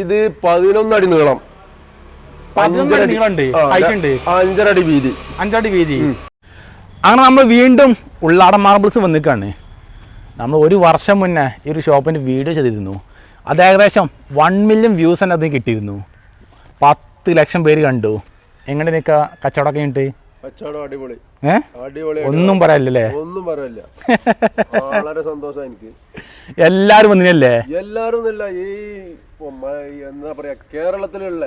ഇത് 11 അടി നീളം, 5 അടി വീതി. അങ്ങനെ നമ്മൾ വീണ്ടും ഉള്ളാടൻ മാർബിൾസ് വന്നിക്കാണ്. നമ്മൾ ഒരു വർഷം മുന്നേ ഈ ഒരു ഷോപ്പിൻ്റെ വീഡിയോ ചെയ്തിരുന്നു. അത് ഏകദേശം 1 മില്യൺ വ്യൂസ് തന്നെ അതിന് കിട്ടിയിരുന്നു. 10 ലക്ഷം പേര് കണ്ടു. എങ്ങനെ നിൽക്കുക കച്ചവടമൊക്കെ ഉണ്ട്? ഒന്നും പറയാനില്ലേ? ഒന്നും പറയാനില്ല. വളരെ സന്തോഷം എനിക്ക്. എല്ലാരും വന്നില്ലേ? എല്ലാരും ഈ എന്താ പറയാ, കേരളത്തിലുള്ള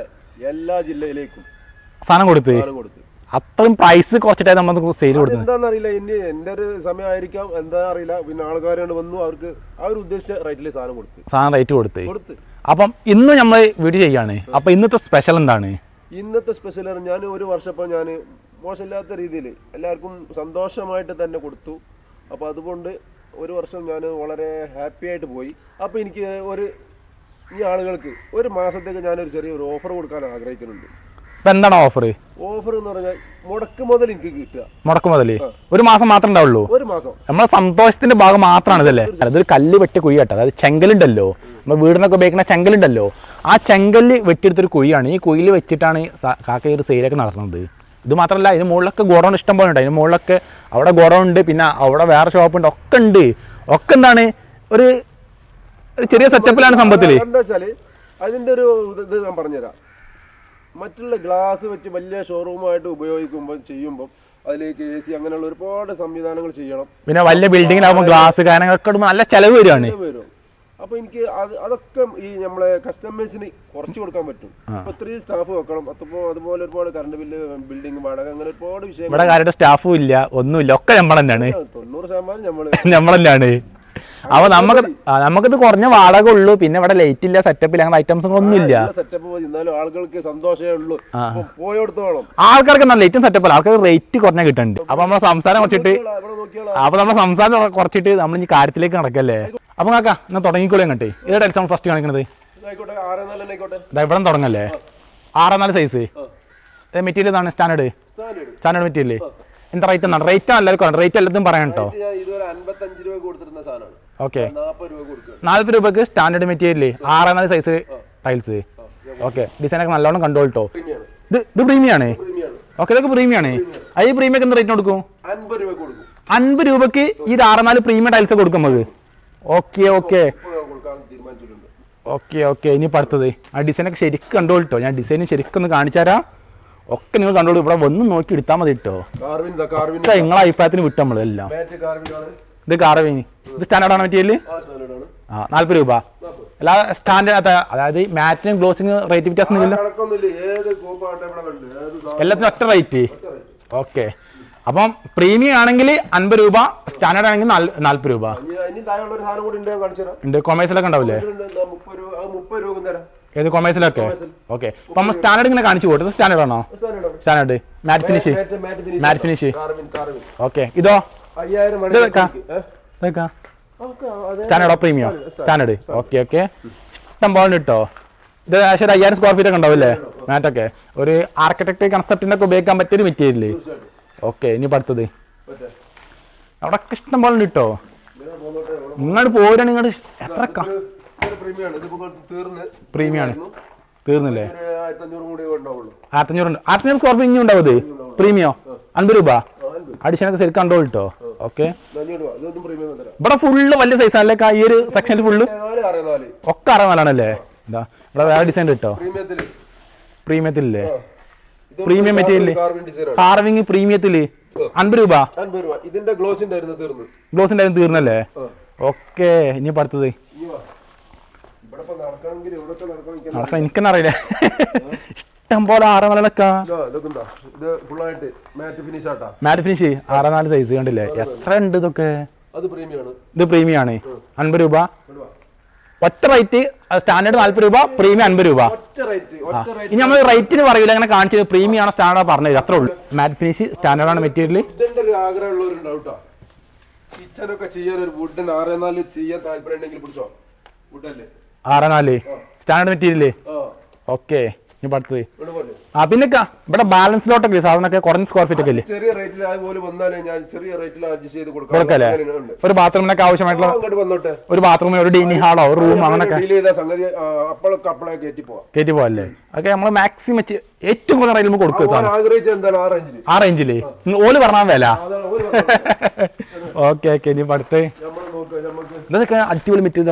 എല്ലാ ജില്ലയിലേക്കും സാധനം കൊടുത്ത് അത്രയും പ്രൈസ് കുറച്ചിട്ടായി നമ്മൾ സെയിൽ കൊടുത്തു. എന്താണെന്നറിയില്ല, ഇനി എന്റെ ഒരു സമയമായിരിക്കാം, എന്താ അറിയില്ല. പിന്നെ ആൾക്കാരോട് വന്നു, അവർക്ക് അവർ ഉദ്ദേശിച്ച റേറ്റിൽ സാധനം റേറ്റ് കൊടുത്ത്. അപ്പം ഇന്ന് നമ്മൾ വീഡിയോ ചെയ്യാണ്. അപ്പൊ ഇന്നത്തെ സ്പെഷ്യൽ എന്താണ്? ഇന്നത്തെ സ്പെഷ്യൽ ഞാൻ ഒരു വർഷം ഞാൻ മോശമില്ലാത്ത രീതിയിൽ എല്ലാവർക്കും സന്തോഷമായിട്ട് തന്നെ കൊടുത്തു. അപ്പോൾ അതുകൊണ്ട് ഒരു വർഷം ഞാൻ വളരെ ഹാപ്പി ആയിട്ട് പോയി. അപ്പോൾ എനിക്ക് ഈ ആളുകൾക്ക് ഒരു മാസത്തേക്ക് ഞാനൊരു ചെറിയൊരു ഓഫർ കൊടുക്കാൻ ആഗ്രഹിക്കുന്നുണ്ട്. എന്താണ് ഓഫർ? ഓഫർ എന്ന് പറഞ്ഞാൽ മുടക്ക് മുതൽ എനിക്ക് കിട്ടുക. മുടക്ക് മുതൽ ഒരു മാസം മാത്രമേ ഉണ്ടാവുള്ളൂ. ഒരു മാസം നമ്മളെ സന്തോഷത്തിന്റെ ഭാഗം മാത്രമാണ് ഇതല്ലേ. അതൊരു കല്ല് വെട്ടിയ കുഴി കേട്ടോ. അതായത് ചെങ്കലുണ്ടല്ലോ, നമ്മൾ വീടിനൊക്കെ ഉപയോഗിക്കുന്ന ചെങ്കലുണ്ടല്ലോ, ആ ചെങ്കല്ല് വെട്ടിയെടുത്തൊരു കുഴിയാണ്. ഈ കുഴിയിൽ വെച്ചിട്ടാണ് കാക്ക ഒരു സെയിലൊക്കെ നടത്തുന്നത്. ഇത് മാത്രമല്ല, ഇതിന് മുകളിലൊക്കെ ഗോഡൗൺ ഇഷ്ടം പോലെ ഉണ്ട്. അതിന് മുകളിലൊക്കെ അവിടെ ഗോഡൗൺ ഉണ്ട്, പിന്നെ അവിടെ വേറെ ഷോപ്പുണ്ട്, ഒക്കെ ഉണ്ട്. ഒക്കെ എന്താണ് ഒരു ചെറിയ സെറ്റപ്പിലാണ് സംഭവത്തിൽ. എന്താ വെച്ചാൽ അതിന്റെ ഒരു ഇത് ഞാൻ പറഞ്ഞുതരാം. മറ്റുള്ള ഗ്ലാസ് വെച്ച് വലിയ ഷോറൂമായിട്ട് ഉപയോഗിക്കുമ്പോൾ ചെയ്യുമ്പോൾ അതിലേക്ക് AC അങ്ങനെയുള്ള ഒരുപാട് സംവിധാനങ്ങൾ ചെയ്യണം. പിന്നെ വലിയ ബിൽഡിങ്ങിലാകുമ്പോൾ ഗ്ലാസ് കാര്യങ്ങളൊക്കെ നല്ല ചെലവ് വരും. അപ്പൊ എനിക്ക് അതൊക്കെ ഈ നമ്മളെ കസ്റ്റമേഴ്സിന് കുറച്ച് കൊടുക്കാൻ പറ്റും. അപ്പൊ 3 സ്റ്റാഫ് വെക്കണം. അതുപോലെ ഒരുപാട് കറണ്ട് ബില്ല്, ബിൽഡിംഗ് വാടക, അങ്ങനെ ഒരുപാട് വിഷയങ്ങൾ. ഇവിടെ കാരുടെ സ്റ്റാഫും ഇല്ല, ഒന്നുമില്ല, ഒക്കെ നമ്മൾ തന്നെയാണ്. 90% നമ്മൾ തന്നെയാണ്. അപ്പൊ നമുക്കിത് കുറഞ്ഞ വാടക ഉള്ളൂ. പിന്നെ ഇവിടെ ലൈറ്റ് ഇല്ല, സെറ്റപ്പ് ഇല്ല, അങ്ങനെ ഐറ്റംസുകളൊന്നും ഇല്ല. ആളുകൾക്ക് സന്തോഷമേ ഉള്ളൂ. പോയോടത്തോളം ആൾക്കാർക്ക് നല്ല ലൈറ്റും സെറ്റപ്പ് അല്ല, ആൾക്കാർക്ക് റേറ്റ് കുറഞ്ഞ കിട്ടുന്നുണ്ട്. അപ്പൊ നമ്മളെ സംസാരം കുറച്ചിട്ട് നമ്മൾ ഇനി കാര്യത്തിലേക്ക് നടക്കല്ലേ. അപ്പൊ കാക്ക എന്നാ തുടങ്ങിക്കോളൂ. അങ്ങോട്ട് ഏതാ ടൈൽസ് ഫസ്റ്റ് കാണിക്കണത്? ഇവിടെ തുടങ്ങല്ലേ. 6x4 സൈസ് മെറ്റീരിയൽ ഇതാണ്. Standard material. എന്താ റേറ്റ് എന്നാണ്? റേറ്റ് എല്ലാവർക്കും റേറ്റ് എല്ലാത്തും പറയാം കേട്ടോ. ഓക്കെ, 40 രൂപക്ക് standard material 6x4 size tiles. Okay, ഡിസൈനൊക്കെ നല്ലോണം കണ്ടോൾ കേട്ടോ. ഇത് പ്രീമിയം ആണ്. ഓക്കെ, ഇതൊക്കെ പ്രീമിയം ആണ്. ഈ പ്രീമിയം എന്ത് റേറ്റ് കൊടുക്കും? 50 രൂപക്ക് ഈ 6x4 പ്രീമിയം ടൈൽസ് കൊടുക്കും നമുക്ക്. ഓക്കെ, ഇനി അടുത്തത് ആ ഡിസൈനൊക്കെ ശരിക്കും കണ്ടോൾ കേട്ടോ. ഞാൻ ഡിസൈനും ശരിക്കും ഒന്ന് കാണിച്ചുതരാം. ഒക്കെ നിങ്ങൾ കണ്ടോളൂ. ഇവിടെ വന്ന് നോക്കി എടുത്താൽ മതി കേട്ടോ. നിങ്ങളെ അഭിപ്രായത്തിന് വിട്ടു നമ്മളെല്ലാം. ഇത് കാർവിങ്, ഇത് സ്റ്റാൻഡേർഡ് ആണ് മെറ്റീരിയൽ. 40 രൂപ. എല്ലാ സ്റ്റാൻഡേർഡ്, അതായത് മാറ്റിനും ഗ്ലോസിനും റേറ്റ് വ്യത്യാസം എല്ലാത്തിനും ഒറ്റ റേറ്റ്. ഓക്കെ, അപ്പം പ്രീമിയം ആണെങ്കിൽ 50 രൂപ, സ്റ്റാൻഡേർഡ് ആണെങ്കിൽ 40 രൂപ ഉണ്ട്. കൊമേഴ്സിലൊക്കെ ഉണ്ടാവില്ലേ? ഏത് കൊമേഴ്സിലൊക്കെ? ഓക്കെ, അപ്പൊ നമ്മൾ സ്റ്റാൻഡേർഡ് ഇങ്ങനെ കാണിച്ചു പോട്ടെ. സ്റ്റാൻഡേർഡ് ആണോ? സ്റ്റാൻഡേർഡ് മാറ്റ് ഫിനിഷ്. ഓക്കെ, ഇതോ? സ്റ്റാൻഡേർഡോ പ്രീമിയം? സ്റ്റാൻഡേർഡ്. ഓക്കെ, ഇഷ്ടം പോലെ കിട്ടോ. ഇത് ഏകദേശം 5000 സ്ക്വയർ ഫീറ്റ് ഒക്കെ ഉണ്ടാവില്ലേ മാറ്റൊക്കെ? ഒരു ആർക്കിടെക്ട് കൺസെപ്റ്റിനൊക്കെ ഉപയോഗിക്കാൻ പറ്റിയൊരു മെറ്റീരിയൽ. ഓക്കെ, ഇനി അടുത്തത് അവിടെ ഇഷ്ടം പോലെ കിട്ടോ. ഇങ്ങോട്ട് പോരാണ്. ഇങ്ങോട്ട് എത്ര പ്രീമിയം ആണ്? തീർന്നില്ലേ? 1500 സ്ക്വയർ ഫീറ്റ് ഇനി ഉണ്ടാവും. ഇത് പ്രീമിയം 50 രൂപ. അഡീഷനൊക്കെ ശരിക്കും കണ്ടോൾ കേട്ടോ. ഓക്കെ, ഇവിടെ ഫുള്ള് വലിയ സൈസ് അല്ലേ? ഈ ഒരു സെക്ഷനിൽ ഫുള്ള് ഒക്കെ 6x4 എന്താ ഇവിടെ വേറെ ഡിസൈൻ കിട്ടോ. പ്രീമിയത്തില്ലേ? പ്രീമിയം മെറ്റീരിയൽ കാർവിംഗ് പ്രീമിയത്തില് 50 രൂപ. ഇതിന്റെ ഗ്ലോസിന്റെ തീർന്നല്ലേ? ഓക്കെ, ഇനി അടുത്തത് എനിക്കെന്നെ അറിയില്ല. ഇഷ്ടം പോലെ 6x4 മാറ്റ് ഫിനിഷ് 6x4 സൈസ് കണ്ടില്ലേ? എത്ര ഉണ്ട് ഇതൊക്കെ? ഇത് പ്രീമിയം ആണ്. 50 രൂപ ഒറ്റ റേറ്റ്. സ്റ്റാൻഡേർഡ് 40 രൂപ, പ്രീമിയം 50 രൂപ. ഇനി നമ്മൾ റേറ്റിന് പറയില്ല, അങ്ങനെ കാണിച്ചത് പ്രീമിയം ആണോ സ്റ്റാൻഡേർഡ് പറഞ്ഞത്, അത്രേ ഉള്ളൂ. മാറ്റ് ഫിനിഷ് സ്റ്റാൻഡേർഡ് ആണ് മെറ്റീരിയൽ. Standard material. ഓക്കെ, ഇനി അടുത്തത് പിന്നെ ഇവിടെ ബാലൻസിലോട്ടൊക്കെ സാധനമൊക്കെ കുറഞ്ഞ സ്ക്വയർ ഫീറ്റ് ഒക്കെ ഇല്ലേ? ചെറിയ റേറ്റിൽ അതുപോലെ വന്നാലേ ഞാൻ ചെറിയ റേറ്റിൽ അഡ്ജസ്റ്റ് ചെയ്ത് കൊടുക്കല്ലേ? ഒരു ബാത്റൂമിനൊക്കെ ആവശ്യമായിട്ടുള്ള ഒരു ബാത്റൂമിന് ഒരു ഡൈനിങ് ഹാളോ ഒരു റൂം അങ്ങനെയൊക്കെ കയറ്റി പോവല്ലേ? ഓക്കെ നമ്മൾ മാക്സിമം ഏറ്റവും കുറഞ്ഞ റേറ്റിൽ കൊടുക്കുക ആ റേഞ്ചില് ഓല് പറഞ്ഞാൽ വില. ഓക്കെ ഓക്കെ ഇനി അടുത്ത് ഇതൊക്കെ അടിപൊളി മെറ്റീരിയൽ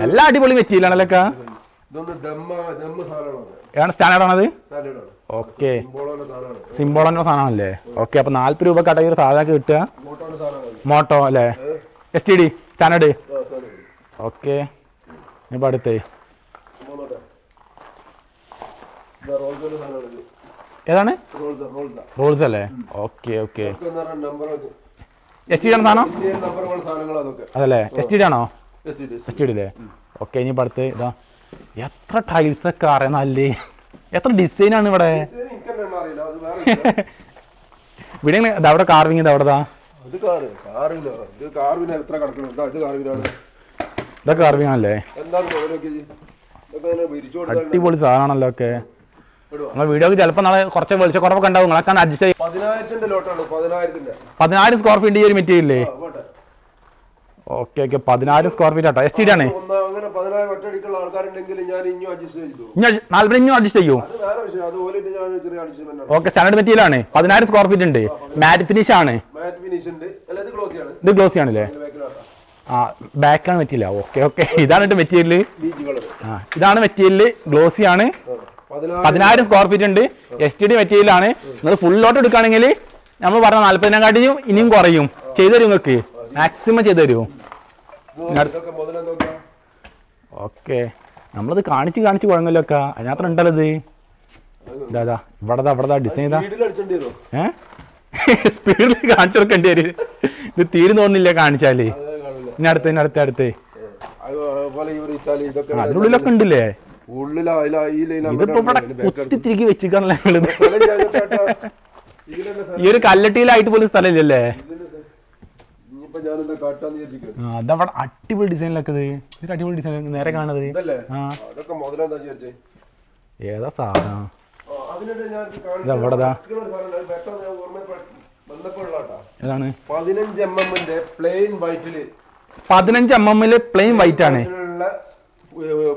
എല്ലാം അടിപൊളി മെറ്റീരിയൽ ആണല്ലോ. ഏതാണ് സ്റ്റാൻഡേർഡ് ആണത്? ഓക്കെ സിംബോളന്റെ സാധനമാണല്ലേ? ഓക്കെ അപ്പൊ 40 രൂപ കടയിൽ ഒരു സാധനം കിട്ടുക. മോട്ടോ അല്ലേ? STD standard. ഓക്കെ ഇപ്പൊ അടുത്തേ ഏതാണ്? റോൾസ് അല്ലേ? ഓക്കെ ഓക്കെ STD ആണ് സാധനം അതല്ലേ? STD ആണോ? STD അല്ലേ? ഓക്കെ ഇനി അടുത്ത് ഇതാ എത്ര ടൈൽസ് ഒക്കെ അറിയാന്നല്ലേ? എത്ര ഡിസൈൻ ആണ് ഇവിടെ. ഇവിടെ അവിടെ കാർവിങ് ഇത് അവിടെതാ ഇതൊക്കെ കാർവിങ് ആണല്ലേ? അടിപൊളി സാധനമാണല്ലോ. ഒക്കെ നിങ്ങൾ വീഡിയോക്ക് ചിലപ്പോൾ നാളെ കുറച്ച് വെളിച്ചക്കുറവൊക്കെ ഉണ്ടാവും. നിങ്ങളൊക്കെ അഡ്ജസ്റ്റ് ചെയ്യും. 10,000 സ്ക്വയർ ഫീറ്റ് ഈ ഒരു മെറ്റീരിയല്ലേ? ഓക്കെ ഓക്കെ 10,000 സ്ക്വയർ ഫീറ്റ് ആട്ടോ. STD ആണ്. 40 ഇഞ്ഞും അഡ്ജസ്റ്റ് ചെയ്യൂ. ഓക്കെ സ്റ്റാൻഡേർഡ് മെറ്റീരിയൽ ആണ്. 10,000 സ്ക്വയർ ഫീറ്റ് ഉണ്ട്. മാറ്റ് ഫിനിഷ് ആണ്. ഇത് ഗ്ലോസി ആണല്ലേ? ആ ബാക്കാണ് മെറ്റീരിയൽ. ഓക്കെ ഓക്കെ ഇതാണ് മെറ്റീരിയൽ. ഇതാണ് മെറ്റീരിയൽ. ഗ്ലോസി ആണ്. 10,000 സ്ക്വയർ ഫീറ്റ് ഉണ്ട്. STD മെറ്റീരിയൽ ആണ്. നിങ്ങൾ ഫുള്ളോട്ട് എടുക്കുകയാണെങ്കിൽ നമ്മൾ പറഞ്ഞ 40,000 ഇനിയും കുറയും. ചെയ്തു തരും നിങ്ങൾക്ക് മാക്സിമം ചെയ്തു തരുമോ? ഓക്കെ നമ്മളത് കാണിച്ച് കുഴങ്ങല്ലോ ഒക്കെ അതിനകത്ത് ഉണ്ടല്ലോ. ഇത് ഇതാ ഇവിടെ ഡിസൈൻ ഇതാ സ്പീഡിൽ കാണിച്ചു കൊടുക്കേണ്ടി വരും. ഇത് തീരെ തോന്നുന്നില്ല കാണിച്ചാല്. ഇനി അടുത്ത് അതിനുള്ളിലൊക്കെ ഉണ്ടല്ലേ? ഇതിപ്പോ ഇവിടെ കുത്തി തിരികെ വെച്ചിക്കാണല്ലോ ഞങ്ങള്. ഈ ഒരു കല്ലട്ടിയിലായിട്ട് പോലും സ്ഥലമില്ലല്ലേ? അതവിടെ അടിപൊളി ഡിസൈനിലൊക്കെ ഇത് അടിപൊളി ഡിസൈൻ നേരെ കാണുന്നത്. ഏതാ സാധനം? ഇതെവിടെതാ? ഏതാണ്? 15 mm പ്ലെയിൻ വൈറ്റ് ആണ്.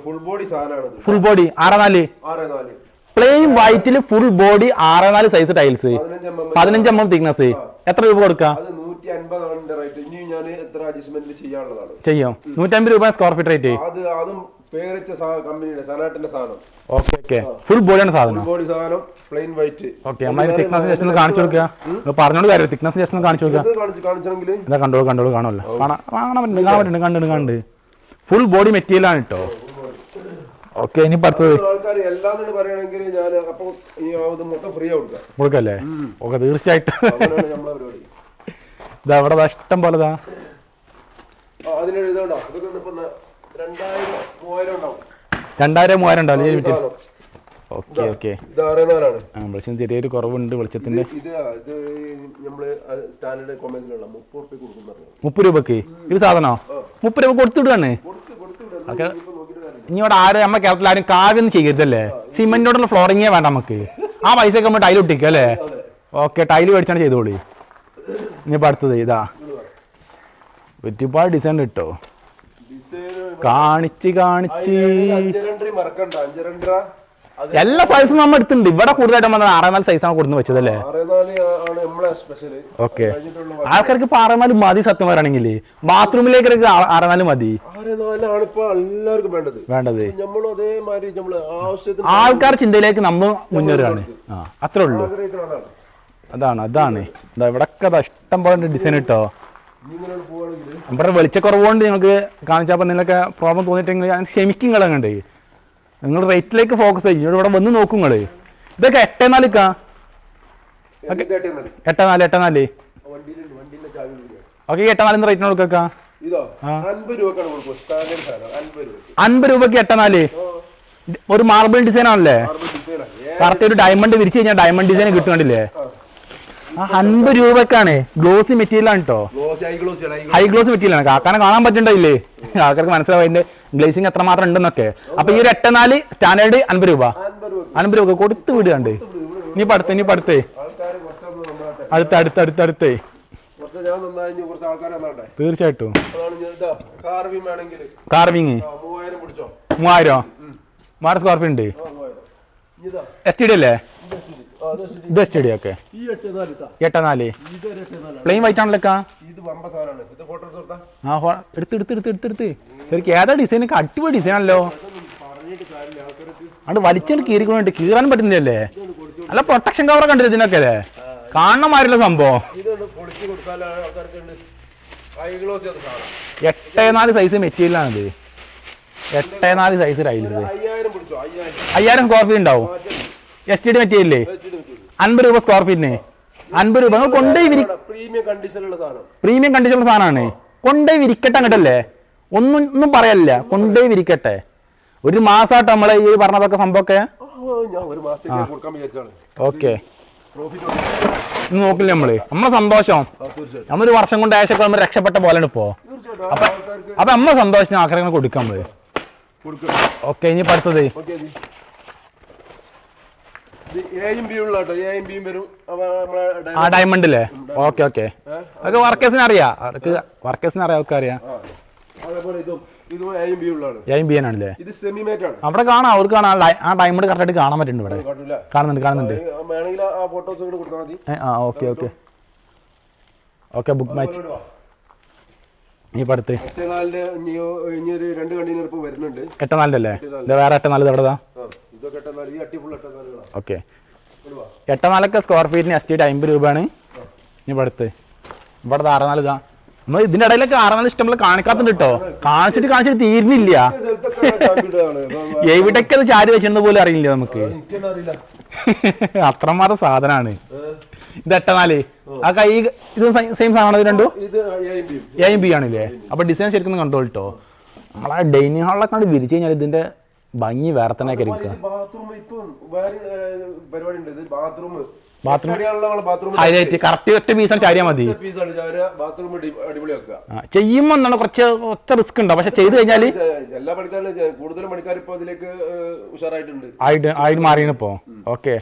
ഫുൾ ബോഡി 6x4 പ്ലെയിൻ വൈറ്റിൽ full body 6x4 size tiles 15 mm thickness. എത്ര രൂപ കൊടുക്കാം? ചെയ്യും 150 രൂപ square feet rate. Okay okay full ബോഡിയാണ് സാധനം. ഓക്കെ നമ്മൾ തിക്നെസ് ജസ്റ്റ് ഒന്ന് കാണിച്ചു കൊടുക്കുക. പറഞ്ഞോണ്ട് കാര്യം തിക്നെസ് ജസ്റ്റ് ഒന്ന് കാണിച്ചു കൊടുക്കുക. ഇതാ കണ്ടോളൂ കാണുമല്ലോ. കാണാൻ പറ്റുന്നുണ്ട്. ഫുൾ ബോഡി മെറ്റീരിയൽ ആണ് കേട്ടോ. ഓക്കെ ഇനി അടുത്തത് കൊടുക്കല്ലേ? ഓക്കെ തീർച്ചയായിട്ടും. ഇതാ ഇവിടെ ഇഷ്ടം പോലെ 2,000-3,000 ഉണ്ടാവും. ഓക്കെ ഓക്കെ വെളിച്ചം ചെറിയൊരു കുറവുണ്ട് വെളിച്ചത്തിന്റെ. 30 രൂപക്ക് ഇത് സാധനോ? 30 രൂപ കൊടുത്തുവിടുകയാണ്. ഇനി ഇവിടെ ആരും നമ്മുടെ കേരളത്തിൽ ആരും കാവ്യൊന്നും ചെയ്യരുതല്ലേ? സിമെന്റിനോടുള്ള ഫ്ലോറിങ്ങേ വേണ്ട നമുക്ക്. ആ പൈസക്ക് നമ്മൾ ടൈൽ ഒട്ടിക്കുക അല്ലേ? ഓക്കെ ടൈല് മേടിച്ചാണ് ചെയ്തോളി. ഇനിയിപ്പോ അടുത്തത് ഇതാ ഒരുപാട് ഡിസൈൻ കിട്ടോ. കാണിച്ച് എല്ലാ സൈസും നമ്മൾ എടുത്തിട്ടുണ്ട്. ഇവിടെ കൂടുതലായിട്ട് 6x4 സൈസാണ് കൊടുന്ന് വെച്ചതല്ലേ? ഓക്കെ ആൾക്കാർക്ക് ഇപ്പൊ 6x4 മതി. സത്യം പറയുകയാണെങ്കിൽ ബാത്റൂമിലേക്ക് 6x4 മതി വേണ്ടത്. ആൾക്കാർ ചിന്തയിലേക്ക് നമ്മൾ മുന്നേറുകയാണ്. അത്രേ ഉള്ളൂ. അതാണ് ഇവിടൊക്കെ ഇഷ്ടം പോലെ ഡിസൈൻ കിട്ടോ. ഇവിടെ വെളിച്ചക്കുറവുകൊണ്ട് നിങ്ങൾക്ക് കാണിച്ചപ്പോൾ നിങ്ങളൊക്കെ പ്രോബ്ലം തോന്നിയിട്ടെങ്കിൽ ഞാൻ ക്ഷമിക്കും. കളങ്ങണ്ട് നിങ്ങൾ റേറ്റിലേക്ക് ഫോക്കസ് ചെയ്യും. ഇവിടെ വന്ന് നോക്കും നിങ്ങൾ. ഇതൊക്കെ 8x4 8x4 ഓക്കെ 8x4 റേറ്റിന് കൊടുക്കാം. 50 രൂപക്ക് 8x4 ഒരു മാർബിൾ ഡിസൈൻ ആണല്ലേ? കറക്റ്റ് ഒരു ഡയമണ്ട് വിരിച്ചു കഴിഞ്ഞാൽ ഡയമണ്ട് ഡിസൈൻ കിട്ടുകണ്ടില്ലേ? 50 രൂപക്കാണ്. ഗ്ലോസി മെറ്റീരിയൽ ആണ് കേട്ടോ. ഹൈ ഗ്ലോസ് മെറ്റീരിയൽ ആണ്. കാക്കാനെ കാണാൻ പറ്റണ്ടായില്ലേ? ആൾക്കാർക്ക് മനസ്സിലാവും അതിന്റെ ഗ്ലേസിങ് എത്രമാത്രം ഉണ്ടെന്നൊക്കെ. അപ്പൊ ഈ ഒരു 8x4 സ്റ്റാൻഡേർഡ് 50 രൂപ 50 രൂപ കൊടുത്ത് വിടുകണ്ട്. ഇനി പടുത്ത് ആൾക്കാർ കുറച്ചൊന്നും നമ്മളെ അടുത്തേ കുറച്ച് ഞാൻ നന്നായി കുറച്ച് ആൾക്കാരെ നന്നാട്ടെ. തീർച്ചയായിട്ടും. അതാണ് ഞാൻ ഇതാ കാർവിംഗ് വേണമെങ്കിൽ കാർവിങ് 3000 പിടിച്ചോ. 3000 സ്ക്വയർ ഫീറ്റ് ഉണ്ട്. ഇതാ STD അല്ലേ? ഇത് STD ഒക്കെ ഈ 84 ഇതാ. 84 ഇതൊരു 84. പ്ലെയിൻ വൈറ്റ് ആണല്ലോ. ഇത് വമ്പ സാധനമാണ്. ഇത് ഫോട്ടോ എടുത്താ എടുത്ത് ശരിക്കും ഏതാ ഡിസൈൻ? അടിപൊളി ഡിസൈൻ ആണല്ലോ. പറഞ്ഞിട്ട് കാര്യമില്ല. ആൾക്കാർക്ക് അത് വലിച്ചാൽ കീറിക്കൊണ്ടിട്ട് കീറാൻ പറ്റുന്നില്ലല്ലേ? നല്ല പ്രൊട്ടക്ഷൻ കവർ കണ്ടില്ല ഇതിനൊക്കെ അല്ലേ? കാണണമാരില്ല സംഭവം. ഇതൊന്ന് പൊളിച്ച് കൊടുത്താൽ ആൾക്കാർക്ക് ഹൈ ഗ്ലോസ് ചെയ്ത സാധനം. 8x4 size മെറ്റീരിയലാണിത്. 8x4 size tiles. 5000 പിടിച്ചോ. 5000 സ്ക്വയർ ഫീറ്റ് ഉണ്ടാവും. STD മെറ്റീരിയല് 50 രൂപ സ്ക്വയർ ഫീറ്റിന്. 50 രൂപ നിങ്ങൾ കൊണ്ടുപോയി പ്രീമിയം കണ്ടീഷനുള്ള സാധനം. പ്രീമിയം കണ്ടീഷനുള്ള സാധനമാണ്. കൊണ്ടുപോയി വിരിക്കട്ടെ അങ്ങോട്ടല്ലേ? ഒന്നും പറയല്ല. കൊണ്ടുപോയി വിരിക്കട്ടെ. ഒരു മാസമായിട്ട് നമ്മളെ ഈ പറഞ്ഞതൊക്കെ സംഭവമൊക്കെ ഞാൻ ഒരു മാസത്തേക്ക് കൊടുക്കാൻ വിചാരിച്ചാണ്. ഓക്കെ നോക്കില്ല നമ്മളെ സന്തോഷം. നമ്മളൊരു വർഷം കൊണ്ട് ഏകദേശം നമ്മൾ രക്ഷപ്പെട്ട പോലെയാണ് ഇപ്പോ. അപ്പൊ നമ്മളെ സന്തോഷത്തിന് ആൾക്കാരെ കൊടുക്കാൻ നമ്മള്. ഓക്കെ ഇനി അടുത്തത് ആ ഡയമണ്ടില്ലേ? ഓക്കെ അതൊക്കെ വർക്കേഴ്സിന് അറിയാം. ഒക്കെ അറിയാം. ആണല്ലേ? അവിടെ കാണാം. അവർക്ക് കാണാം. ആ ഡയമണ്ട് കറക്റ്റ് ആയിട്ട് കാണാൻ പറ്റുന്നുണ്ട്. ഇവിടെ കാണുന്നുണ്ട്. Okay book match. ഈ പടുത്ത് 8x4 അല്ലേ? ഇത് വേറെ 8x4 എവിടെതാ? ഓക്കെ 8x4 സ്ക്വയർ ഫീറ്റിന് STD 50 രൂപയാണ്. ഇനി പടുത്ത് ഇവിടെ 6x4 ഇതാ. നമ്മൾ ഇതിന്റെ ഇടയിലൊക്കെ 6x4 ഇഷ്ടംപോലെ കാണിക്കാത്തുണ്ട് കേട്ടോ. കാണിച്ചിട്ട് തീരുന്നില്ല. എവിടേക്ക് അത് ചാരി വെച്ചിരുന്ന പോലും അറിയില്ല നമുക്ക്. അത്രമാത്രം സാധനമാണ് ഇത്. 8x4 ആ കൈ ഇത് സെയിം സാധനമാണ്. ഇത് രണ്ടും A B ആണില്ലേ? അപ്പൊ ഡിസൈൻ ശരിക്കും കണ്ടോ കേട്ടോ. നമ്മളെ ഡൈനിങ് ഹാളിലൊക്കെ കണ്ട് വിരിച്ചു കഴിഞ്ഞാൽ ഇതിന്റെ ഭംഗി വേറെ തന്നെ ഹൈലൈറ്റ്. കറക്റ്റ് ഒറ്റ പീസാണ് ചാരിയാൽ മതി. ചെയ്യുമ്പോ എന്താണ് കുറച്ച് റിസ്ക് ഉണ്ടാവും. പക്ഷെ ചെയ്ത് കഴിഞ്ഞാൽ എല്ലാ പണിക്കാരും കൂടുതലും പണിക്കാർ ഇപ്പൊ അതിലേക്ക് ഉഷാറായിട്ടുണ്ട്. ആയിട്ട് മാറിയപ്പോ. ഓക്കെ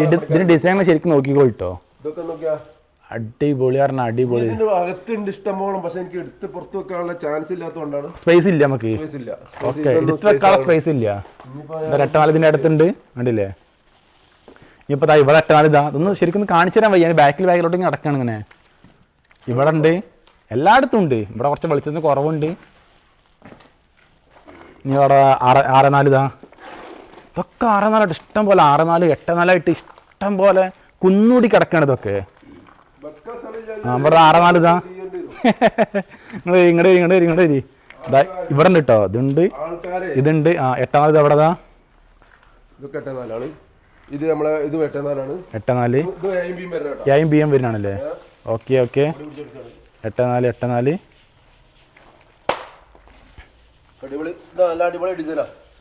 ഇതിന്റെ ഡിസൈൻ ശരിക്കും നോക്കിക്കോട്ടോ. ഇതൊക്കെ നോക്കിയാ അടിപൊളി പറഞ്ഞ അടിപൊളി. ഇതിന്റെ അകത്തുണ്ട് ഇഷ്ടംപോലെ. പക്ഷെ എനിക്ക് എടുത്ത് പുറത്ത് വെക്കാനുള്ള ചാൻസ് ഇല്ലാത്തതുകൊണ്ടാണ്. സ്പേസ് ഇല്ല നമുക്ക്. എടുത്ത് വെക്കാനുള്ള സ്പേസ് ഇല്ല. 8x4 ഇതിന്റെ അടുത്തുണ്ട് കണ്ടില്ലേ? ഇനിയിപ്പോ ഇവിടെ 8x4 ഇതാ. അതൊന്നും ശരിക്കും കാണിച്ചു തരാൻ വയ്യ. ബാക്കിലോട്ട് നടക്കാണ് ഇങ്ങനെ. ഇവിടെ ഉണ്ട്, എല്ലായിടത്തും ഉണ്ട്. ഇവിടെ കുറച്ച് വെളിച്ചത്തിന് കുറവുണ്ട്. ഇനി അവിടെ 6x4 ഇതാ. ഇതൊക്കെ 6x4 ഇഷ്ടം പോലെ. 6x4 8x4 ആയിട്ട് ഇഷ്ടം പോലെ കുന്നൂടി കിടക്കാണ് ഇതൊക്കെ. ഇവിടെ 6x4 ഇതാ. ഇങ്ങോട്ട് വരി. ഇവിടെ ഉണ്ട് കേട്ടോ. ഇതുണ്ട്. 8x4 ഇത് എവിടെതാ? ഇത് നമ്മളെ ഇത് 8x4 വരുന്നാണല്ലേ? ഓക്കെ 8x4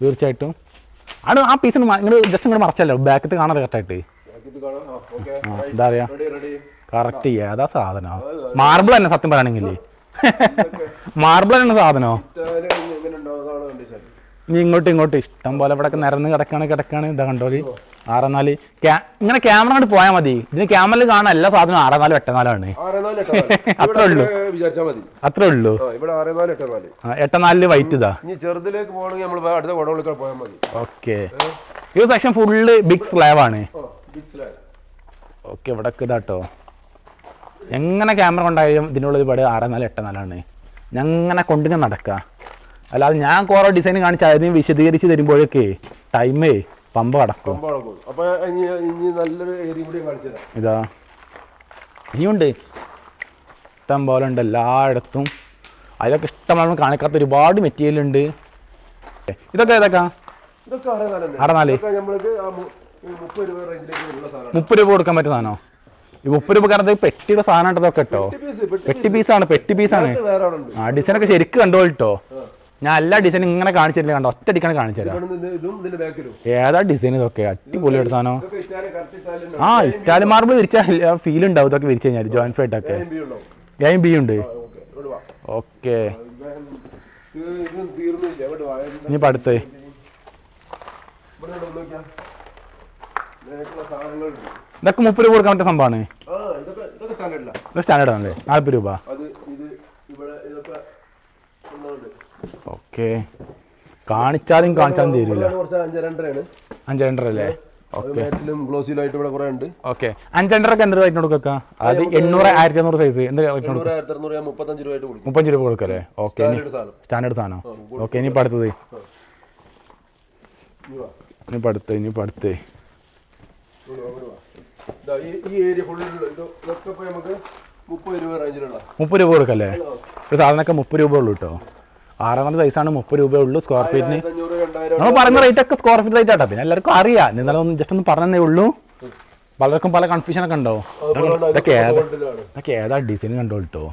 തീർച്ചയായിട്ടും. ആണ് ആ പീസിന് ജസ്റ്റ് ഇങ്ങോട്ട് മറച്ചല്ലോ. ബാക്കത്ത് കാണാതെ കറക്റ്റായിട്ട്. എന്താ പറയാ കറക്റ്റ് ഏതാ സാധനോ? മാർബിൾ തന്നെ സത്യം പറയുകയാണെങ്കിൽ. മാർബിൾ തന്നെ സാധനോ? ഇനി ഇങ്ങോട്ട് ഇഷ്ടം പോലെ ഇവിടെ നിരന്ന് കിടക്കാണ്. ഇതാ കണ്ടോ 6x4. ഇങ്ങനെ ക്യാമറ കൊണ്ട് പോയാൽ മതി. ഇതിന് ക്യാമറയിൽ കാണാൻ എല്ലാ സാധനവും 6x4 8x4 ആണ്. അത്രേ ഉള്ളൂ. 8x4 വൈറ്റ് ഇതാ. ഓക്കെ ഈ സെക്ഷൻ ഫുള്ള് ബിഗ് സ്ലാബ് ആണ്. ഓക്കെ ഇവിടെ ഇതാട്ടോ. എങ്ങനെ ക്യാമറ കൊണ്ടായാലും ഇതിനുള്ളിൽ ഇവിടെ 6x4 8x4 ആണ്. ഞങ്ങനെ കൊണ്ടിങ്ങനെ നടക്കുക. അല്ലാതെ ഞാൻ കുറെ ഡിസൈൻ കാണിച്ച് അതിന് വിശദീകരിച്ച് തരുമ്പോഴേക്ക് ടൈമേ പമ്പ കടക്കും. ഇതാ ഇനിയുണ്ട് ഇഷ്ടം പോലെ ഉണ്ട് എല്ലായിടത്തും. അതിലൊക്കെ ഇഷ്ടമാണ് കാണിക്കാത്ത ഒരുപാട് മെറ്റീരിയൽ ഉണ്ട്. ഇതൊക്കെ ഏതൊക്കെ? 6x4 30 രൂപ കൊടുക്കാൻ പറ്റുന്നതാണോ? ഈ 30 രൂപ കാരണം പെട്ടിയുടെ സാധനം ഇതൊക്കെ കേട്ടോ. പെട്ടി പീസാണ്. ആ ഡിസൈനൊക്കെ ശരിക്കും കണ്ടോ കേട്ടോ. ഞാൻ എല്ലാ ഡിസൈനും ഇങ്ങനെ കാണിച്ചിട്ടില്ല. കണ്ടോ ഒറ്റ അടിക്കാണ് കാണിച്ചുതരാം. ഏതാ ഡിസൈൻ ഇതൊക്കെ അടിപൊളിയായിട്ട് സാധനം. ആ ഇറ്റാലിയൻ മാർബിൾ വിരിച്ചാൽ ഫീൽ ഉണ്ടാവും. ഇതൊക്കെ വിരിച്ചു കഴിഞ്ഞാൽ ജോയിന്റ് ഫൈറ്റൊക്കെ A B ഉണ്ട്. ഓക്കെ ഇനി അടുത്ത് നോക്കിയാ സാധനങ്ങളുണ്ട്. ഇതൊക്കെ 30 രൂപ കൊടുക്കാൻ പറ്റിയ സംഭവമാണ്. ഇതൊക്കെ സ്റ്റാൻഡേർഡില്ല. ഇത് സ്റ്റാൻഡേർഡ് ആണല്ലേ? 40 രൂപ. അത് ഇത് ഇവിടെ ഇതൊക്കെ ഓക്കെ. കാണിച്ചാലും തരില്ല. 5 അല്ലേ? ഓക്കെ. ഗ്ലോസിലായിട്ട് ഇവിടെ കുറെ ഉണ്ട്. ഓക്കെ. 5 എന്ത് റേറ്റ് കൊടുക്കുക? അത് 800 1200 സൈസ് എന്ത് റേറ്റ് കൊടുക്കും? 35 രൂപ കൊടുക്കും. 35 രൂപ കൊടുക്കല്ലേ? ഓക്കെ. സ്റ്റാൻഡേർഡ് സാധനം. ഓക്കെ. ഇനിയിപ്പോൾ അടുത്തത് ഇനിയിപ്പോൾ അടുത്ത് ഈ ഏരിയ ഫുൾ ഇതൊക്കെ നമുക്ക് 30 രൂപ റേഞ്ചിലുള്ള 30 രൂപ കൊടുക്കല്ലേ? ഒരു സാധനമൊക്കെ 30 രൂപ ഉള്ളൂ കേട്ടോ. 6 സൈസാണ് 30 രൂപ ഉള്ളൂ സ്ക്വയർ ഫീറ്റിന്. നമ്മൾ പറയുന്ന റേറ്റ് ഒക്കെ സ്ക്വയർ ഫീറ്റ് റേറ്റ് ആട്ടോ. പിന്നെ എല്ലാവർക്കും അറിയാം. നിങ്ങളെ ഒന്ന് ജസ്റ്റ് ഒന്ന് പറഞ്ഞതേ ഉള്ളൂ. പലർക്കും പല കൺഫ്യൂഷൻ ഒക്കെ ഉണ്ടോ? ഇതൊക്കെ ഏതാ ഡിസൈൻ കണ്ടോ കേട്ടോ.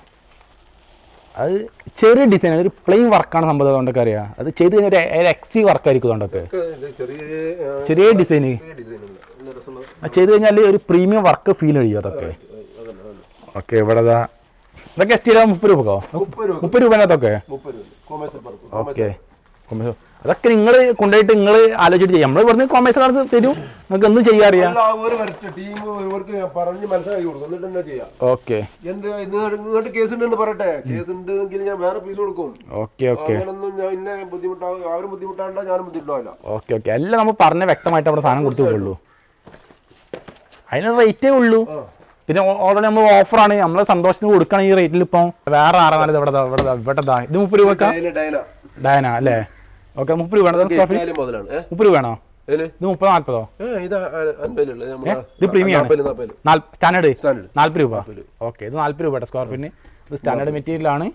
അത് ചെറിയ ഡിസൈൻ, അതൊരു പ്ലെയിൻ വർക്കാണ് സംഭവം. അതുകൊണ്ടൊക്കെ അറിയാം. അത് ചെയ്ത് കഴിഞ്ഞാൽ ഒരു എക്സി വർക്കായിരിക്കും. അതുകൊണ്ടൊക്കെ ചെറിയ ഡിസൈന് ചെയ്ത് കഴിഞ്ഞാൽ ഒരു പ്രീമിയം വർക്ക് ഫീൽ കഴിയും. അതൊക്കെ ഓക്കെ. ഇവിടെ ഇതൊക്കെ എസ് ടി 30 രൂപക്കോ? 30 രൂപേനകത്തൊക്കെ. ഓക്കെ. അതൊക്കെ നിങ്ങൾ കൊണ്ടുപോയിട്ട് നിങ്ങൾ ആലോചിച്ചിട്ട് ചെയ്യാം. നമ്മൾ ഇവിടുന്ന് കൊമേഴ്സ് തരും, നിങ്ങൾക്ക് എന്തും ചെയ്യാൻ അറിയാം. ഓക്കെ. കേസ് ഉണ്ടെന്ന് പറയട്ടെ. കേസ് ഉണ്ടെങ്കിൽ ഞാൻ വേറെ പീസ് കൊടുക്കും. ഓക്കെ. ഓക്കെ. അവരും ബുദ്ധിമുട്ടാണ്ട, ഞാനും ബുദ്ധിമുട്ടാവില്ല. ഓക്കെ. ഓക്കെ. എല്ലാം നമ്മൾ പറഞ്ഞ വ്യക്തമായിട്ട് അവിടെ സാധനം കൊടുത്തു പോകുള്ളൂ. അതിന് റേറ്റേ ഉള്ളൂ. പിന്നെ ഓൾറെഡി നമ്മൾ ഓഫറാണ്, നമ്മളെ സന്തോഷത്തിന് കൊടുക്കണം ഈ റേറ്റിൽ. ഇപ്പം വേറെ 6 ഇവിടെ ഇത് 30 രൂപ. ഡയന അല്ലേ? ഓക്കെ. 30 രൂപ. 30 രൂപ വേണോ? ഇത് 30-40? ഇത് പ്രീമിയം സ്റ്റാൻഡേർഡ് 40 രൂപ. ഓക്കെ. ഇത് 40 രൂപ സ്ക്വയർ ഫീറ്റിന്. ഇത് സ്റ്റാൻഡേർഡ് മെറ്റീരിയൽ ആണ്.